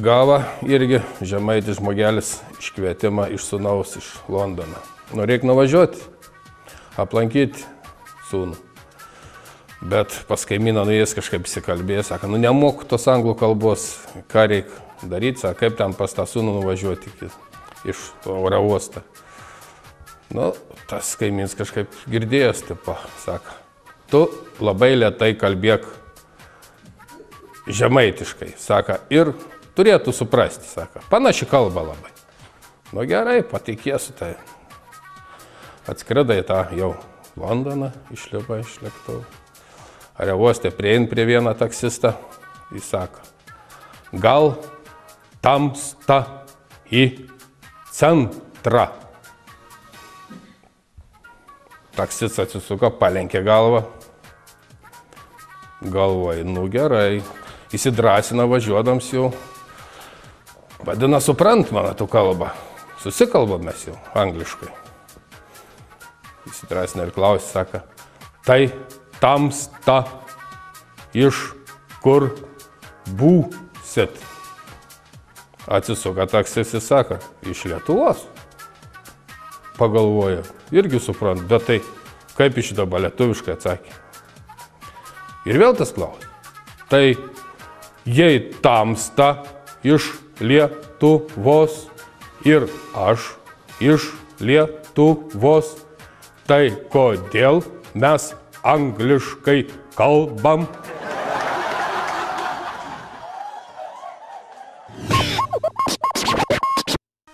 Gavo irgi žemaitis žmogelis iškvietimą iš sūnaus iš Londono. Norėk nuvažiuoti, aplankyti sūnų. Bet pas kaimyną nuėjęs kažkaip įsikalbėjęs, sako, nu nemoku tos anglų kalbos, ką reikia daryti, sako, kaip ten pas tą sūnų nuvažiuoti iš oro uostą. Nu, tas kaimynas kažkaip girdėjęs, tipo, sako, tu labai lėtai kalbėk žemaitiškai, sako, ir turėtų suprasti, sako, panaši kalba labai. Nu gerai, patikėsiu, tai atskrido į tą jau Londoną, išlipa iš lėktuvo. Aerouoste priein prie vieną taksistą, jis sako, gal tamsta į centrą. Taksistas atsisuko, palenkė galvą. Galvoja, nu gerai, įsidrasina važiuodams jau. Vadina, suprant mano tų kalbą. Susikalbam mes jau angliškai. Įsidrasina ir klausė, sako, tai tamsta iš kur būsit? Atsisuka taksistas, sako, iš Lietuvos. Pagalvoja, irgi suprant, bet tai kaip iš dabar lietuviškai atsakė. Ir vėl tas klausė, tai jei tamsta iš Lietuvos ir aš iš Lietuvos, tai kodėl mes angliškai kalbam?